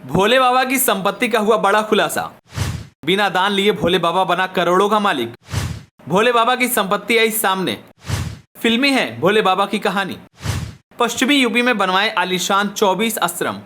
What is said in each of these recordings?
भोले बाबा की संपत्ति का हुआ बड़ा खुलासा। बिना दान लिए भोले बाबा बना करोड़ों का मालिक। भोले बाबा की संपत्ति आई सामने। फिल्मी है भोले बाबा की कहानी। पश्चिमी यूपी में बनवाए आलीशान 24 आश्रम।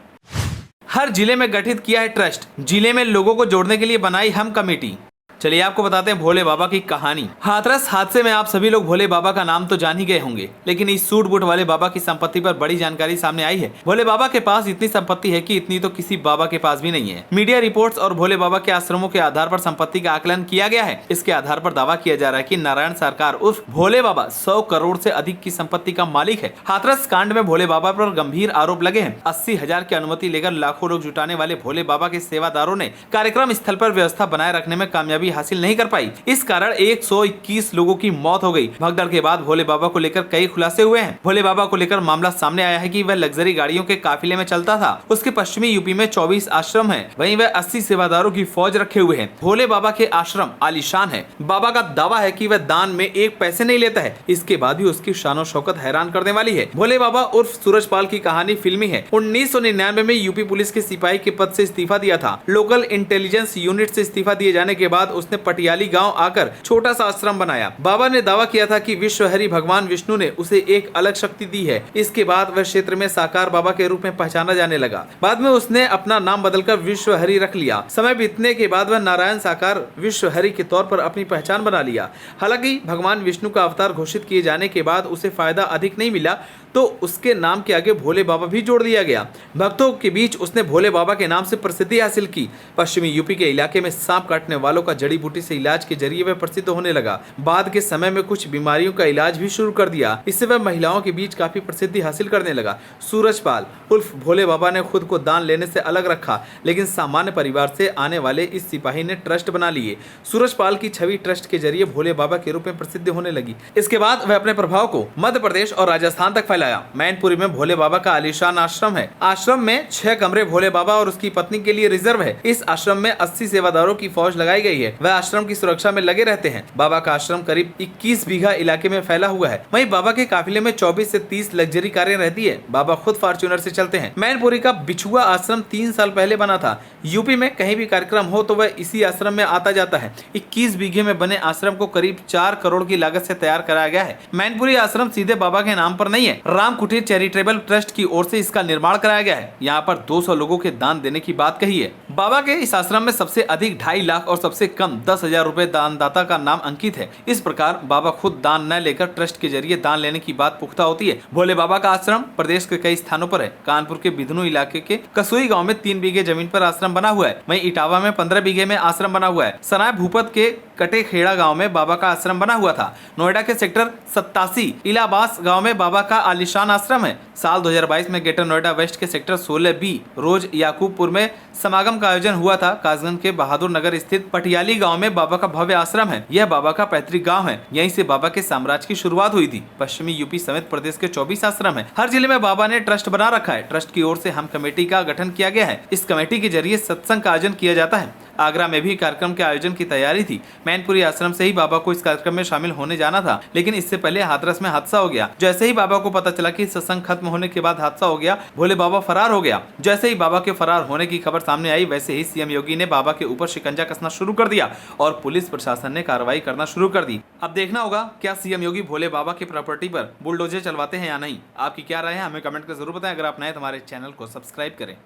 हर जिले में गठित किया है ट्रस्ट। जिले में लोगों को जोड़ने के लिए बनाई हम कमेटी। चलिए आपको बताते हैं भोले बाबा की कहानी। हाथरस हादसे में आप सभी लोग भोले बाबा का नाम तो जान ही गए होंगे, लेकिन इस सूट बूट वाले बाबा की संपत्ति पर बड़ी जानकारी सामने आई है। भोले बाबा के पास इतनी संपत्ति है कि इतनी तो किसी बाबा के पास भी नहीं है। मीडिया रिपोर्ट्स और भोले बाबा के आश्रमों के आधार पर संपत्ति का आकलन किया गया है। इसके आधार पर दावा किया जा रहा है कि नारायण सरकार उर्फ भोले बाबा 100 करोड़ से अधिक की संपत्ति का मालिक है। हाथरस कांड में भोले बाबा पर गंभीर आरोप लगे हैं। 80,000 की अनुमति लेकर लाखों लोग जुटाने वाले भोले बाबा के सेवादारों ने कार्यक्रम स्थल पर व्यवस्था बनाए रखने में कामयाबी हासिल नहीं कर पाई। इस कारण 121 लोगों की मौत हो गई। भगदड़ के बाद भोले बाबा को लेकर कई खुलासे हुए हैं। भोले बाबा को लेकर मामला सामने आया है कि वह लग्जरी गाड़ियों के काफिले में चलता था। उसके पश्चिमी यूपी में 24 आश्रम है, वहीं वह 80 सेवादारों की फौज रखे हुए हैं। भोले बाबा के आश्रम आलीशान है। बाबा का दावा है कि वह दान में एक पैसे नहीं लेता है। इसके बाद भी उसकी शानो शौकत हैरान करने वाली है। भोले बाबा उर्फ सूरजपाल की कहानी फिल्मी है। 1999 में यूपी पुलिस के सिपाही के पद से इस्तीफा दिया था। लोकल इंटेलिजेंस यूनिट से इस्तीफा दिए जाने के बाद उसने पटियाली गांव आकर छोटा सा आश्रम बनाया। बाबा ने दावा किया था कि विश्वहरि भगवान विष्णु ने उसे एक अलग शक्ति दी है। इसके बाद वह क्षेत्र में साकार बाबा के रूप में पहचाना जाने लगा। बाद में उसने अपना नाम बदलकर विश्वहरि रख लिया। समय बीतने के बाद वह नारायण साकार विश्वहरि के तौर पर अपनी पहचान बना लिया। हालांकि भगवान विष्णु का अवतार घोषित किए जाने के बाद उसे फायदा अधिक नहीं मिला, तो उसके नाम के आगे भोले बाबा भी जोड़ दिया गया। भक्तों के बीच उसने भोले बाबा के नाम से प्रसिद्धि हासिल की। पश्चिमी यूपी के इलाके में सांप काटने वालों का जड़ी बूटी से इलाज के जरिए वह प्रसिद्ध होने लगा। बाद के समय में कुछ बीमारियों का इलाज भी शुरू कर दिया। इससे वह महिलाओं के बीच काफी प्रसिद्धि हासिल करने लगा। सूरजपाल उर्फ भोले बाबा ने खुद को दान लेने से अलग रखा, लेकिन सामान्य परिवार से आने वाले इस सिपाही ने ट्रस्ट बना लिए। सूरजपाल की छवि ट्रस्ट के जरिए भोले बाबा के रूप में प्रसिद्ध होने लगी। इसके बाद वह अपने प्रभाव को मध्य प्रदेश और राजस्थान तक फैलाया। मैनपुरी में भोले बाबा का आलीशान आश्रम है। आश्रम में 6 कमरे भोले बाबा और उसकी पत्नी के लिए रिजर्व है। इस आश्रम में 80 सेवादारों की फौज लगाई गई है। वह आश्रम की सुरक्षा में लगे रहते हैं। बाबा का आश्रम करीब 21 बीघा इलाके में फैला हुआ है। वहीं बाबा के काफिले में 24 से 30 लग्जरी कारें रहती है। बाबा खुद फॉर्च्यूनर से चलते हैं। मैनपुरी का बिछुआ आश्रम 3 साल पहले बना था। यूपी में कहीं भी कार्यक्रम हो तो वह इसी आश्रम में आता जाता है। 21 बीघे में बने आश्रम को करीब 4 करोड़ की लागत से तैयार कराया गया है। मैनपुरी आश्रम सीधे बाबा के नाम पर नहीं है। राम कुटीर चैरिटेबल ट्रस्ट की ओर से इसका निर्माण कराया गया है। यहाँ पर 200 लोगों के दान देने की बात कही है। बाबा के इस आश्रम में सबसे अधिक 2.5 लाख और सबसे कम 10,000 रुपए दानदाता का नाम अंकित है। इस प्रकार बाबा खुद दान न लेकर ट्रस्ट के जरिए दान लेने की बात पुख्ता होती है। भोले बाबा का आश्रम प्रदेश के कई स्थानों पर है। कानपुर के बिधनु इलाके के कसुई गाँव में 3 बीघे जमीन पर आश्रम बना हुआ है। वहीं इटावा में 15 बीघे में आश्रम बना हुआ है। सराय भूपत के कटेखेड़ा गांव में बाबा का आश्रम बना हुआ था। नोएडा के सेक्टर 87 इलाबास गांव में बाबा का आलीशान आश्रम है। साल 2022 में ग्रेटर नोएडा वेस्ट के सेक्टर 16B रोज याकूबपुर में समागम का आयोजन हुआ था। कासगंज के बहादुर नगर स्थित पटियाली गांव में बाबा का भव्य आश्रम है। यह बाबा का पैतृक गांव है। यहीं से बाबा के साम्राज्य की शुरुआत हुई थी। पश्चिमी यूपी समेत प्रदेश के 24 आश्रम है। हर जिले में बाबा ने ट्रस्ट बना रखा है। ट्रस्ट की ओर से हम कमेटी का गठन किया गया है। इस कमेटी के जरिए सत्संग का आयोजन किया जाता है। आगरा में भी कार्यक्रम के आयोजन की तैयारी थी। मैनपुरी आश्रम से ही बाबा को इस कार्यक्रम में शामिल होने जाना था, लेकिन इससे पहले हाथरस में हादसा हो गया। जैसे ही बाबा को पता चला कि सत्संग खत्म होने के बाद हादसा हो गया, भोले बाबा फरार हो गया। जैसे ही बाबा के फरार होने की खबर सामने आई, वैसे ही सीएम योगी ने बाबा के ऊपर शिकंजा कसना शुरू कर दिया और पुलिस प्रशासन ने कार्रवाई करना शुरू कर दी। अब देखना होगा क्या सीएम योगी भोले बाबा की प्रॉपर्टी पर बुलडोजर चलवाते हैं या नहीं। आपकी क्या राय है, हमें कमेंट कर जरूर बताएं। अगर आप नए तो हमारे चैनल को सब्सक्राइब करें।